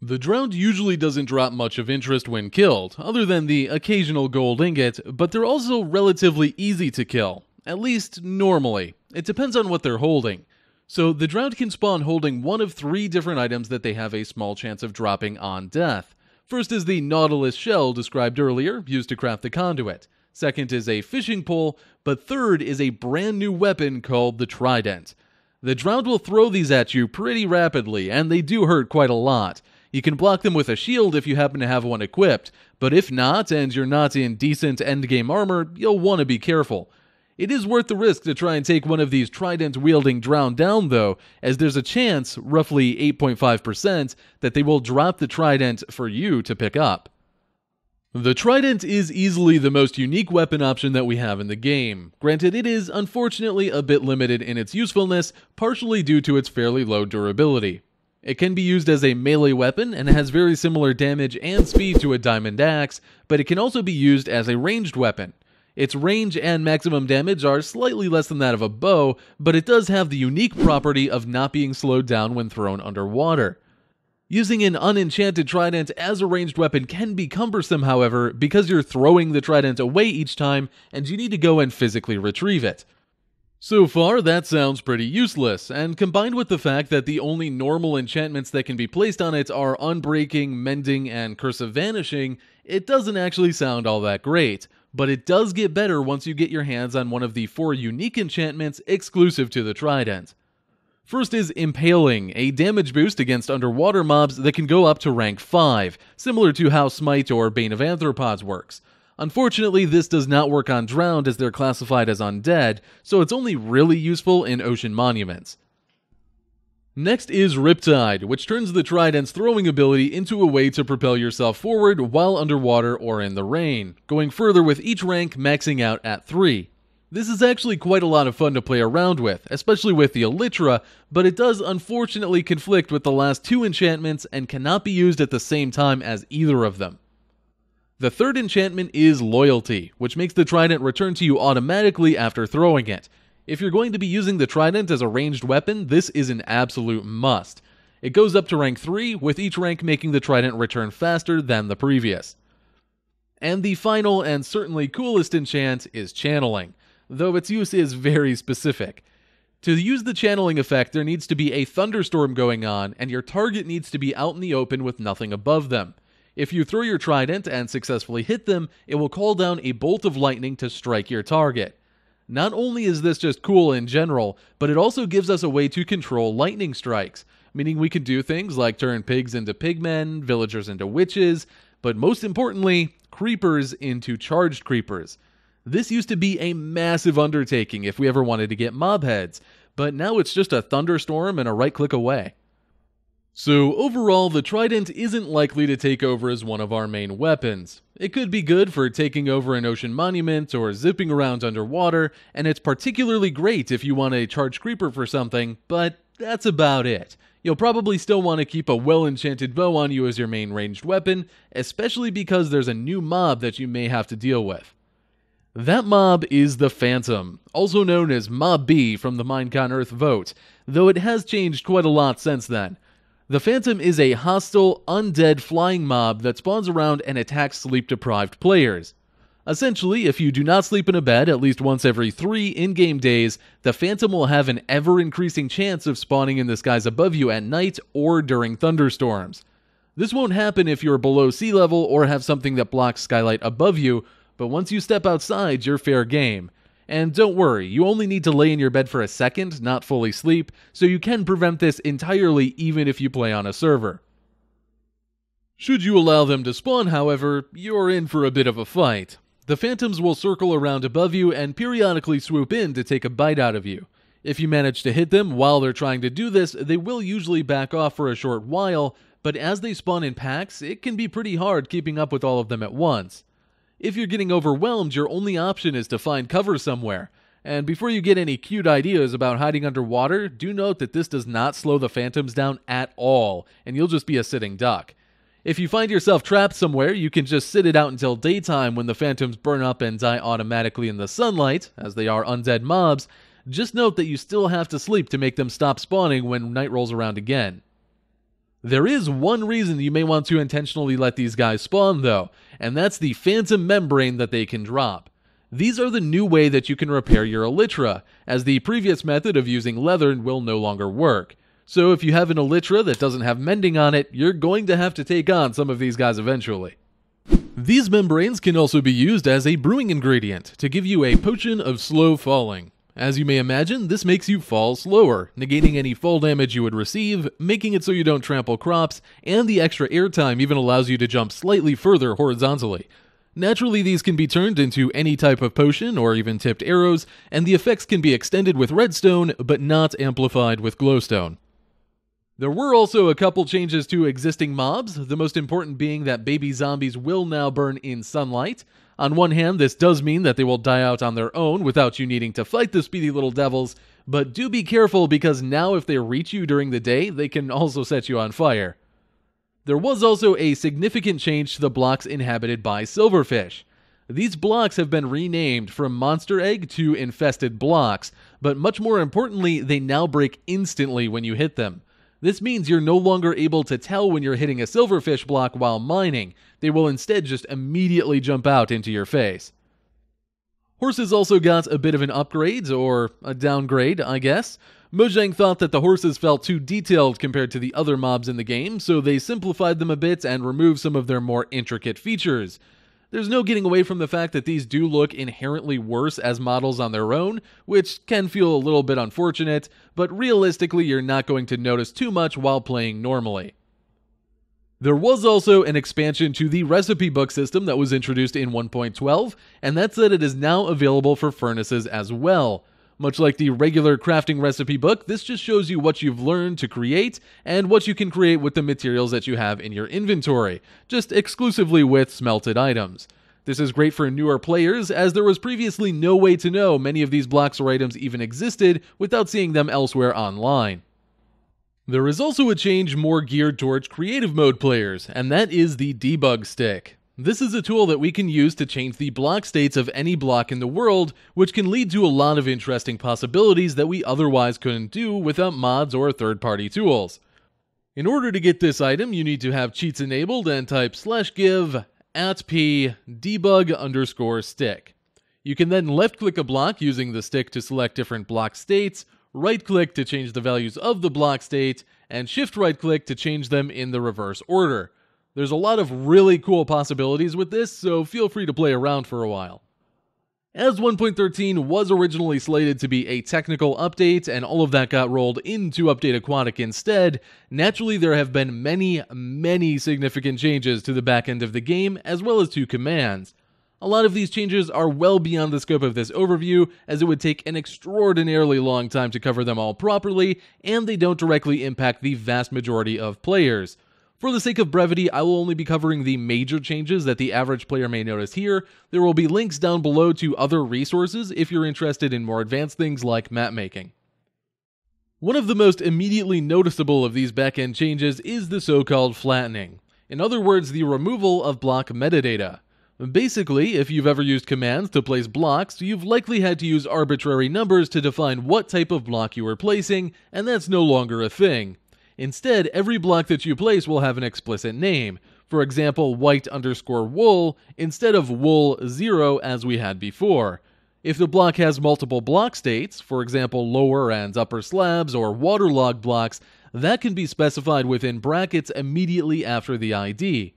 [SPEAKER 1] The drowned usually doesn't drop much of interest when killed, other than the occasional gold ingot, but they're also relatively easy to kill, at least normally. It depends on what they're holding. So the drowned can spawn holding one of 3 different items that they have a small chance of dropping on death. First is the Nautilus shell described earlier, used to craft the Conduit. Second is a fishing pole, but third is a brand new weapon called the trident. The drowned will throw these at you pretty rapidly, and they do hurt quite a lot. You can block them with a shield if you happen to have one equipped, but if not, and you're not in decent endgame armor, you'll want to be careful. It is worth the risk to try and take one of these trident-wielding drowned down though, as there's a chance, roughly 8.5%, that they will drop the trident for you to pick up. The trident is easily the most unique weapon option that we have in the game. Granted, it is unfortunately a bit limited in its usefulness, partially due to its fairly low durability. It can be used as a melee weapon and has very similar damage and speed to a diamond axe, but it can also be used as a ranged weapon. Its range and maximum damage are slightly less than that of a bow, but it does have the unique property of not being slowed down when thrown underwater. Using an unenchanted trident as a ranged weapon can be cumbersome, however, because you're throwing the trident away each time and you need to go and physically retrieve it. So far, that sounds pretty useless, and combined with the fact that the only normal enchantments that can be placed on it are Unbreaking, Mending, and Curse of Vanishing, it doesn't actually sound all that great. But it does get better once you get your hands on one of the 4 unique enchantments exclusive to the trident. First is Impaling, a damage boost against underwater mobs that can go up to rank 5, similar to how Smite or Bane of Arthropods works. Unfortunately, this does not work on drowned as they're classified as undead, so it's only really useful in ocean monuments. Next is Riptide, which turns the trident's throwing ability into a way to propel yourself forward while underwater or in the rain, going further with each rank maxing out at 3. This is actually quite a lot of fun to play around with, especially with the Elytra, but it does unfortunately conflict with the last 2 enchantments and cannot be used at the same time as either of them. The third enchantment is Loyalty, which makes the trident return to you automatically after throwing it. If you're going to be using the trident as a ranged weapon, this is an absolute must. It goes up to rank 3, with each rank making the trident return faster than the previous. And the final and certainly coolest enchant is Channeling, though its use is very specific. To use the channeling effect, there needs to be a thunderstorm going on, and your target needs to be out in the open with nothing above them. If you throw your trident and successfully hit them, it will call down a bolt of lightning to strike your target. Not only is this just cool in general, but it also gives us a way to control lightning strikes, meaning we can do things like turn pigs into pigmen, villagers into witches, but most importantly, creepers into charged creepers. This used to be a massive undertaking if we ever wanted to get mob heads, but now it's just a thunderstorm and a right click away. So overall, the trident isn't likely to take over as one of our main weapons. It could be good for taking over an ocean monument or zipping around underwater, and it's particularly great if you want a charged creeper for something, but that's about it. You'll probably still want to keep a well-enchanted bow on you as your main ranged weapon, especially because there's a new mob that you may have to deal with. That mob is the Phantom, also known as Mob B from the Minecon Earth vote, though it has changed quite a lot since then. The Phantom is a hostile, undead flying mob that spawns around and attacks sleep-deprived players. Essentially, if you do not sleep in a bed at least once every 3 in-game days, the Phantom will have an ever-increasing chance of spawning in the skies above you at night or during thunderstorms. This won't happen if you're below sea level or have something that blocks skylight above you, but once you step outside, you're fair game. And don't worry, you only need to lay in your bed for a second, not fully sleep, so you can prevent this entirely even if you play on a server. Should you allow them to spawn, however, you're in for a bit of a fight. The Phantoms will circle around above you and periodically swoop in to take a bite out of you. If you manage to hit them while they're trying to do this, they will usually back off for a short while, but as they spawn in packs, it can be pretty hard keeping up with all of them at once. If you're getting overwhelmed, your only option is to find cover somewhere. And before you get any cute ideas about hiding underwater, do note that this does not slow the Phantoms down at all, and you'll just be a sitting duck. If you find yourself trapped somewhere, you can just sit it out until daytime when the Phantoms burn up and die automatically in the sunlight, as they are undead mobs. Just note that you still have to sleep to make them stop spawning when night rolls around again. There is one reason you may want to intentionally let these guys spawn though, and that's the phantom membrane that they can drop. These are the new way that you can repair your elytra, as the previous method of using leather will no longer work. So if you have an elytra that doesn't have mending on it, you're going to have to take on some of these guys eventually. These membranes can also be used as a brewing ingredient to give you a potion of slow falling. As you may imagine, this makes you fall slower, negating any fall damage you would receive, making it so you don't trample crops, and the extra airtime even allows you to jump slightly further horizontally. Naturally, these can be turned into any type of potion or even tipped arrows, and the effects can be extended with redstone, but not amplified with glowstone. There were also a couple changes to existing mobs, the most important being that baby zombies will now burn in sunlight. On one hand, this does mean that they will die out on their own without you needing to fight the speedy little devils, but do be careful because now if they reach you during the day, they can also set you on fire. There was also a significant change to the blocks inhabited by silverfish. These blocks have been renamed from monster egg to infested blocks, but much more importantly, they now break instantly when you hit them. This means you're no longer able to tell when you're hitting a silverfish block while mining. They will instead just immediately jump out into your face. Horses also got a bit of an upgrade, or a downgrade, I guess. Mojang thought that the horses felt too detailed compared to the other mobs in the game, so they simplified them a bit and removed some of their more intricate features. There's no getting away from the fact that these do look inherently worse as models on their own, which can feel a little bit unfortunate, but realistically you're not going to notice too much while playing normally. There was also an expansion to the recipe book system that was introduced in 1.12, and that's that it is now available for furnaces as well. Much like the regular crafting recipe book, this just shows you what you've learned to create and what you can create with the materials that you have in your inventory, just exclusively with smelted items. This is great for newer players, as there was previously no way to know many of these blocks or items even existed without seeing them elsewhere online. There is also a change more geared towards creative mode players, and that is the debug stick. This is a tool that we can use to change the block states of any block in the world, which can lead to a lot of interesting possibilities that we otherwise couldn't do without mods or third-party tools. In order to get this item, you need to have cheats enabled and type /give @p debug_stick. You can then left-click a block using the stick to select different block states, right-click to change the values of the block state, and shift-right-click to change them in the reverse order. There's a lot of really cool possibilities with this, so feel free to play around for a while. As 1.13 was originally slated to be a technical update, and all of that got rolled into Update Aquatic instead, naturally there have been many significant changes to the back end of the game, as well as to commands. A lot of these changes are well beyond the scope of this overview, as it would take an extraordinarily long time to cover them all properly, and they don't directly impact the vast majority of players. For the sake of brevity, I will only be covering the major changes that the average player may notice here. There will be links down below to other resources if you're interested in more advanced things like map making. One of the most immediately noticeable of these backend changes is the so-called flattening. In other words, the removal of block metadata. Basically, if you've ever used commands to place blocks, you've likely had to use arbitrary numbers to define what type of block you were placing, and that's no longer a thing. Instead, every block that you place will have an explicit name. For example, white_wool instead of wool0 as we had before. If the block has multiple block states, for example lower and upper slabs or waterlogged blocks, that can be specified within brackets immediately after the ID.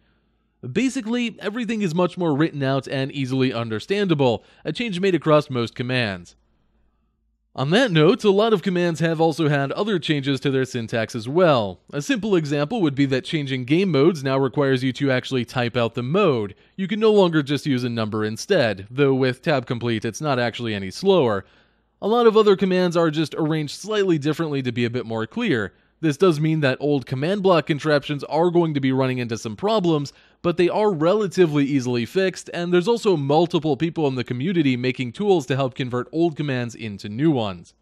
[SPEAKER 1] Basically, everything is much more written out and easily understandable, a change made across most commands. On that note, a lot of commands have also had other changes to their syntax as well. A simple example would be that changing game modes now requires you to actually type out the mode. You can no longer just use a number instead, though with tab complete it's not actually any slower. A lot of other commands are just arranged slightly differently to be a bit more clear. This does mean that old command block contraptions are going to be running into some problems, but they are relatively easily fixed, and there's also multiple people in the community making tools to help convert old commands into new ones.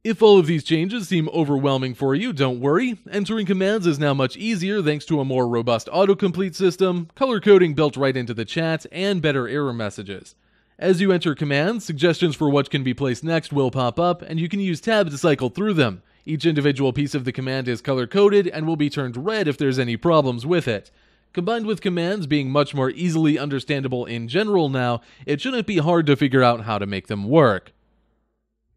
[SPEAKER 1] If all of these changes seem overwhelming for you, don't worry. Entering commands is now much easier thanks to a more robust autocomplete system, color coding built right into the chat, and better error messages. As you enter commands, suggestions for what can be placed next will pop up, and you can use tabs to cycle through them. Each individual piece of the command is color-coded and will be turned red if there's any problems with it. Combined with commands being much more easily understandable in general now, it shouldn't be hard to figure out how to make them work.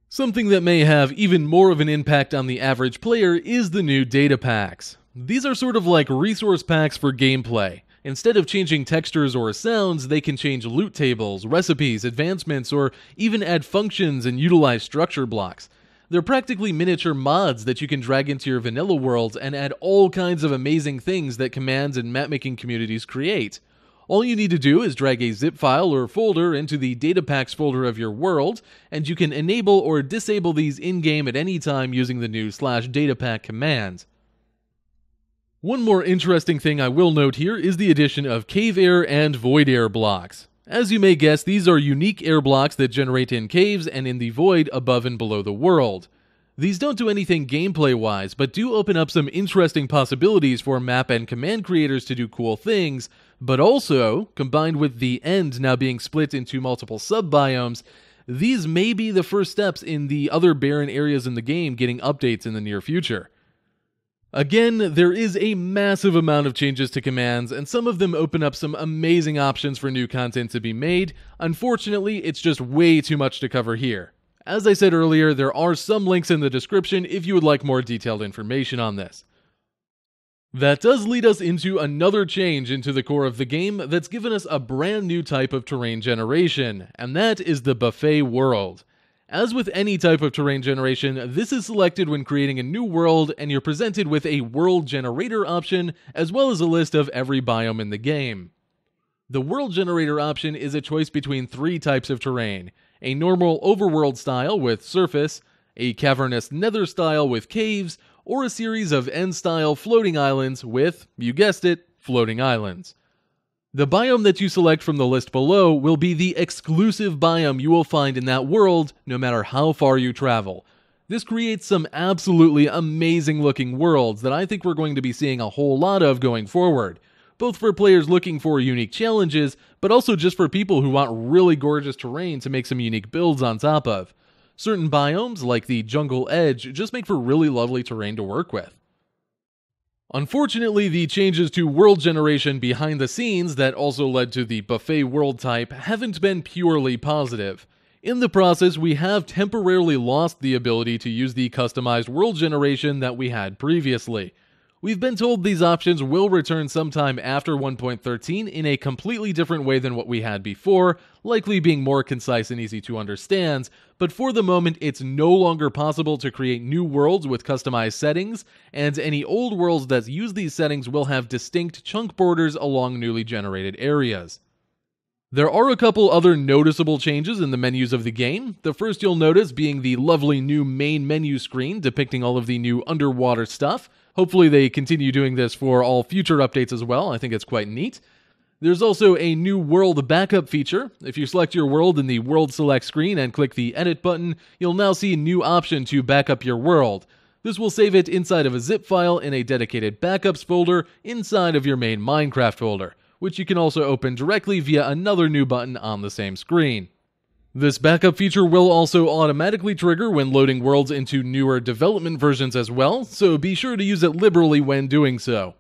[SPEAKER 1] Something that may have even more of an impact on the average player is the new datapacks. These are sort of like resource packs for gameplay. Instead of changing textures or sounds, they can change loot tables, recipes, advancements, or even add functions and utilize structure blocks. They're practically miniature mods that you can drag into your vanilla worlds and add all kinds of amazing things that commands and map-making communities create. All you need to do is drag a zip file or folder into the datapacks folder of your world, and you can enable or disable these in-game at any time using the new /datapack command. One more interesting thing I will note here is the addition of cave air and void air blocks. As you may guess, these are unique air blocks that generate in caves and in the void above and below the world. These don't do anything gameplay-wise, but do open up some interesting possibilities for map and command creators to do cool things, but also, combined with the end now being split into multiple sub-biomes, these may be the first steps in the other barren areas in the game getting updates in the near future. Again, there is a massive amount of changes to commands, and some of them open up some amazing options for new content to be made. Unfortunately, it's just way too much to cover here. As I said earlier, there are some links in the description if you would like more detailed information on this. That does lead us into another change into the core of the game that's given us a brand new type of terrain generation, and that is the buffet world. As with any type of terrain generation, this is selected when creating a new world, and you're presented with a world generator option, as well as a list of every biome in the game. The world generator option is a choice between three types of terrain: a normal overworld style with surface, a cavernous nether style with caves, or a series of end-style floating islands with, you guessed it, floating islands. The biome that you select from the list below will be the exclusive biome you will find in that world, no matter how far you travel. This creates some absolutely amazing looking worlds that I think we're going to be seeing a whole lot of going forward, both for players looking for unique challenges, but also just for people who want really gorgeous terrain to make some unique builds on top of. Certain biomes, like the jungle edge, just make for really lovely terrain to work with. Unfortunately, the changes to world generation behind the scenes that also led to the buffet world type haven't been purely positive. In the process, we have temporarily lost the ability to use the customized world generation that we had previously. We've been told these options will return sometime after 1.13 in a completely different way than what we had before, likely being more concise and easy to understand, but for the moment it's no longer possible to create new worlds with customized settings, and any old worlds that use these settings will have distinct chunk borders along newly generated areas. There are a couple other noticeable changes in the menus of the game. The first you'll notice being the lovely new main menu screen depicting all of the new underwater stuff. Hopefully they continue doing this for all future updates as well. I think it's quite neat. There's also a new world backup feature. If you select your world in the world select screen and click the edit button, you'll now see a new option to back up your world. This will save it inside of a zip file in a dedicated backups folder inside of your main Minecraft folder, which you can also open directly via another new button on the same screen. This backup feature will also automatically trigger when loading worlds into newer development versions as well, so be sure to use it liberally when doing so.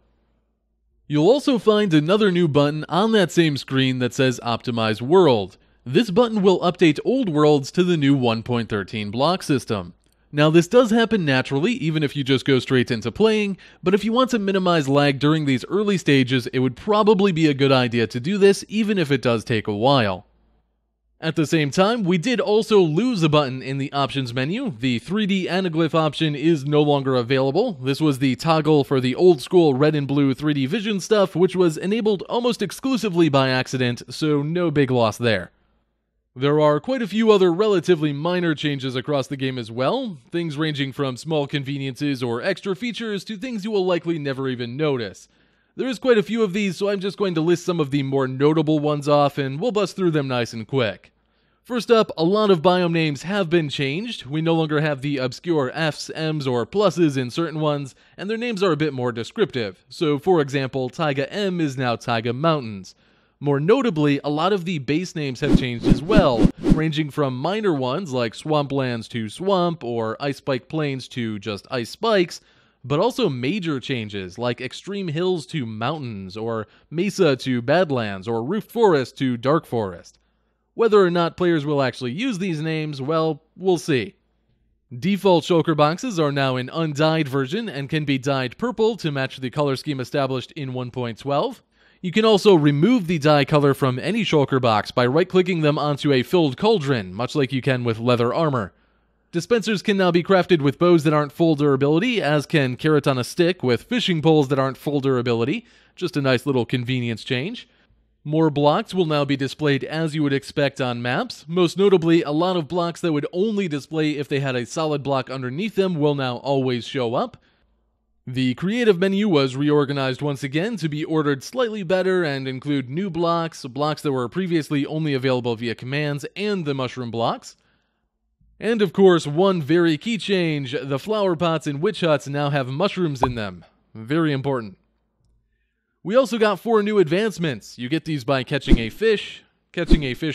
[SPEAKER 1] You'll also find another new button on that same screen that says Optimize World. This button will update old worlds to the new 1.13 block system. Now this does happen naturally, even if you just go straight into playing, but if you want to minimize lag during these early stages, it would probably be a good idea to do this, even if it does take a while. At the same time, we did also lose a button in the options menu. The 3D anaglyph option is no longer available. This was the toggle for the old school red and blue 3D vision stuff, which was enabled almost exclusively by accident, so no big loss there. There are quite a few other relatively minor changes across the game as well, things ranging from small conveniences or extra features to things you will likely never even notice. There is quite a few of these, so I'm just going to list some of the more notable ones off and we'll bust through them nice and quick. First up, a lot of biome names have been changed. We no longer have the obscure Fs, Ms, or pluses in certain ones, and their names are a bit more descriptive. So for example, Taiga M is now Taiga Mountains. More notably, a lot of the base names have changed as well, ranging from minor ones like Swamplands to Swamp, or Ice Spike Plains to just Ice Spikes, but also major changes like Extreme Hills to Mountains, or Mesa to Badlands, or Roofed Forest to Dark Forest. Whether or not players will actually use these names, well, we'll see. Default shulker boxes are now an undyed version and can be dyed purple to match the color scheme established in 1.12. You can also remove the dye color from any shulker box by right-clicking them onto a filled cauldron, much like you can with leather armor. Dispensers can now be crafted with bows that aren't full durability, as can carrot on a stick with fishing poles that aren't full durability. Just a nice little convenience change. More blocks will now be displayed as you would expect on maps. Most notably, a lot of blocks that would only display if they had a solid block underneath them will now always show up. The creative menu was reorganized once again to be ordered slightly better and include new blocks, blocks that were previously only available via commands, and the mushroom blocks. And of course, one very key change, the flower pots in witch huts now have mushrooms in them. Very important. We also got 4 new advancements. You get these by catching a fish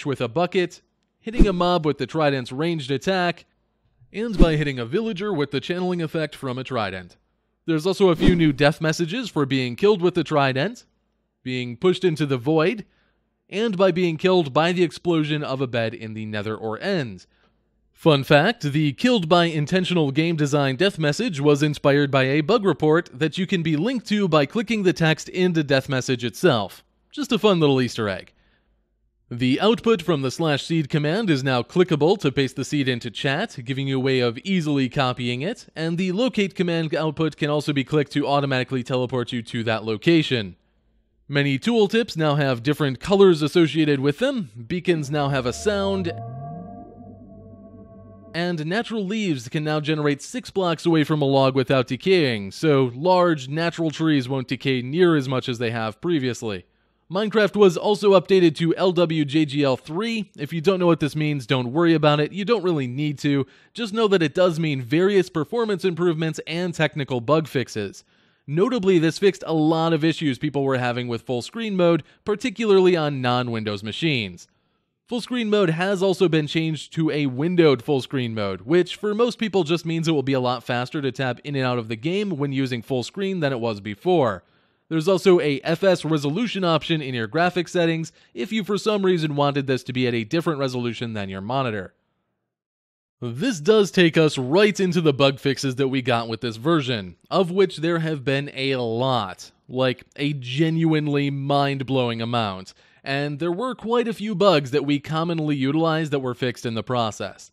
[SPEAKER 1] with a bucket, hitting a mob with the trident's ranged attack, and by hitting a villager with the channeling effect from a trident. There's also a few new death messages for being killed with the trident, being pushed into the void, and by being killed by the explosion of a bed in the nether or end. Fun fact, the killed by intentional game design death message was inspired by a bug report that you can be linked to by clicking the text in the death message itself. Just a fun little Easter egg. The output from the /seed command is now clickable to paste the seed into chat, giving you a way of easily copying it, and the locate command output can also be clicked to automatically teleport you to that location. Many tooltips now have different colors associated with them, beacons now have a sound, and natural leaves can now generate 6 blocks away from a log without decaying, so large, natural trees won't decay near as much as they have previously. Minecraft was also updated to LWJGL3. If you don't know what this means, don't worry about it. You don't really need to. Just know that it does mean various performance improvements and technical bug fixes. Notably, this fixed a lot of issues people were having with full screen mode, particularly on non-Windows machines. Full screen mode has also been changed to a windowed full screen mode, which for most people just means it will be a lot faster to tap in and out of the game when using full screen than it was before. There's also a FS resolution option in your graphics settings if you for some reason wanted this to be at a different resolution than your monitor. This does take us right into the bug fixes that we got with this version, of which there have been a lot, like a genuinely mind-blowing amount, and there were quite a few bugs that we commonly utilize that were fixed in the process.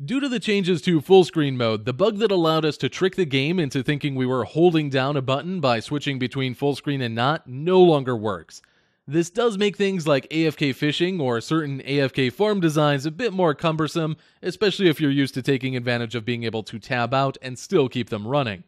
[SPEAKER 1] Due to the changes to full screen mode, the bug that allowed us to trick the game into thinking we were holding down a button by switching between full screen and not no longer works. This does make things like AFK fishing or certain AFK farm designs a bit more cumbersome, especially if you're used to taking advantage of being able to tab out and still keep them running.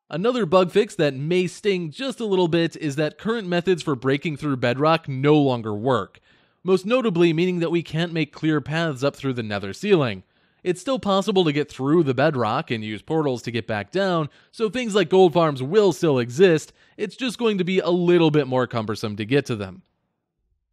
[SPEAKER 1] Another bug fix that may sting just a little bit is that current methods for breaking through bedrock no longer work. Most notably meaning that we can't make clear paths up through the nether ceiling. It's still possible to get through the bedrock and use portals to get back down, so things like gold farms will still exist, it's just going to be a little bit more cumbersome to get to them.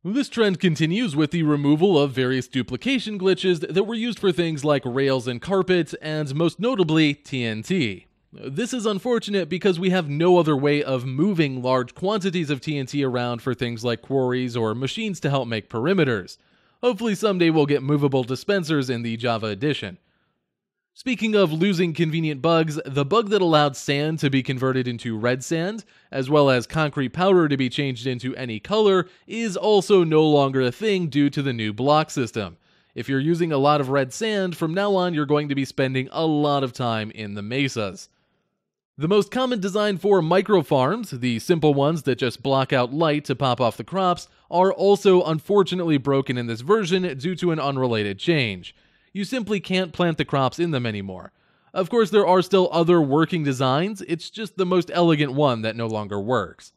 [SPEAKER 1] This trend continues with the removal of various duplication glitches that were used for things like rails and carpet, and most notably TNT. This is unfortunate because we have no other way of moving large quantities of TNT around for things like quarries or machines to help make perimeters. Hopefully someday we'll get movable dispensers in the Java edition. Speaking of losing convenient bugs, the bug that allowed sand to be converted into red sand, as well as concrete powder to be changed into any color, is also no longer a thing due to the new block system. If you're using a lot of red sand, from now on you're going to be spending a lot of time in the mesas. The most common design for micro farms, the simple ones that just block out light to pop off the crops, are also unfortunately broken in this version due to an unrelated change. You simply can't plant the crops in them anymore. Of course, there are still other working designs, it's just the most elegant one that no longer works.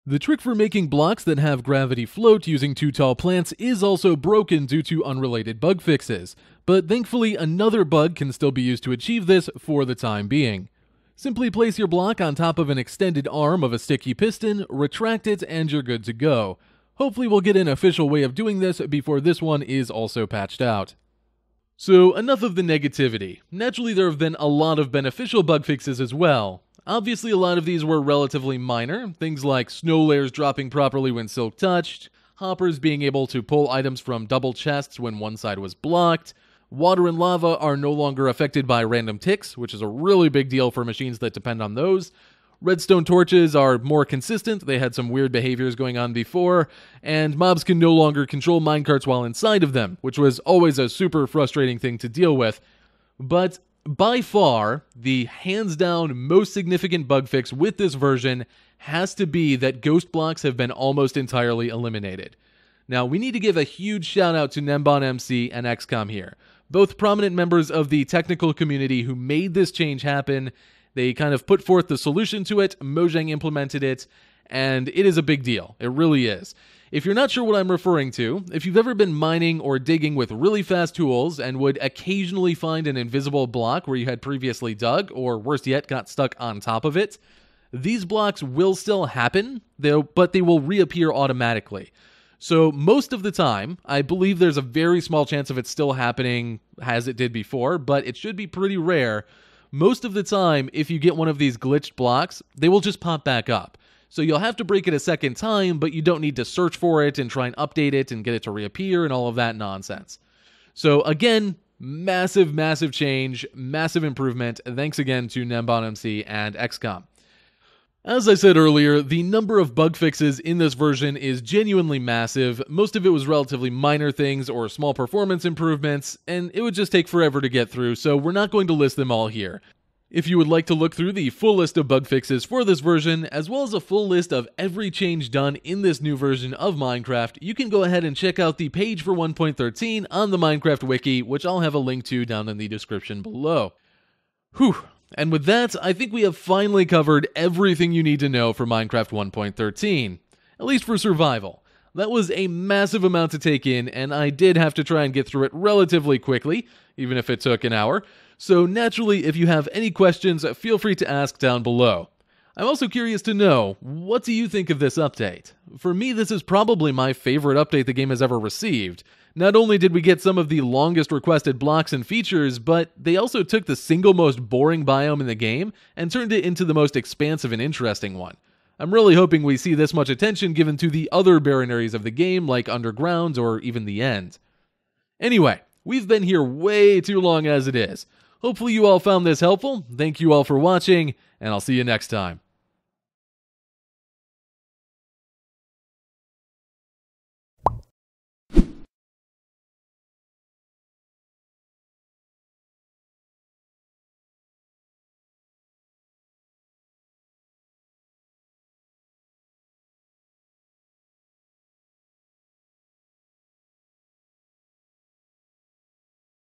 [SPEAKER 1] The trick for making blocks that have gravity float using too tall plants is also broken due to unrelated bug fixes, but thankfully another bug can still be used to achieve this for the time being. Simply place your block on top of an extended arm of a sticky piston, retract it, and you're good to go. Hopefully we'll get an official way of doing this before this one is also patched out. So enough of the negativity. Naturally there have been a lot of beneficial bug fixes as well. Obviously a lot of these were relatively minor, things like snow layers dropping properly when silk touched, hoppers being able to pull items from double chests when one side was blocked, water and lava are no longer affected by random ticks, which is a really big deal for machines that depend on those. Redstone torches are more consistent, they had some weird behaviors going on before, and mobs can no longer control minecarts while inside of them, which was always a super frustrating thing to deal with. But by far, the hands-down most significant bug fix with this version has to be that ghost blocks have been almost entirely eliminated. Now, we need to give a huge shout out to NemBonMC and XCOM here, both prominent members of the technical community who made this change happen. They kind of put forth the solution to it, Mojang implemented it, and it is a big deal. It really is. If you're not sure what I'm referring to, if you've ever been mining or digging with really fast tools and would occasionally find an invisible block where you had previously dug, or worse yet, got stuck on top of it, these blocks will still happen, but they will reappear automatically. So most of the time, I believe there's a very small chance of it still happening as it did before, but it should be pretty rare. Most of the time, if you get one of these glitched blocks, they will just pop back up. So you'll have to break it a second time, but you don't need to search for it and try and update it and get it to reappear and all of that nonsense. So again, massive, massive change, massive improvement. Thanks again to NemBonMC and XCOM. As I said earlier, the number of bug fixes in this version is genuinely massive. Most of it was relatively minor things or small performance improvements, and it would just take forever to get through, so we're not going to list them all here. If you would like to look through the full list of bug fixes for this version, as well as a full list of every change done in this new version of Minecraft, you can go ahead and check out the page for 1.13 on the Minecraft Wiki, which I'll have a link to down in the description below. Whew. And with that, I think we have finally covered everything you need to know for Minecraft 1.13, at least for survival. That was a massive amount to take in, and I did have to try and get through it relatively quickly, even if it took an hour. So naturally, if you have any questions, feel free to ask down below. I'm also curious to know, what do you think of this update? For me, this is probably my favorite update the game has ever received. Not only did we get some of the longest requested blocks and features, but they also took the single most boring biome in the game and turned it into the most expansive and interesting one. I'm really hoping we see this much attention given to the other barren areas of the game, like Underground or even the End. Anyway, we've been here way too long as it is. Hopefully you all found this helpful, thank you all for watching, and I'll see you next time.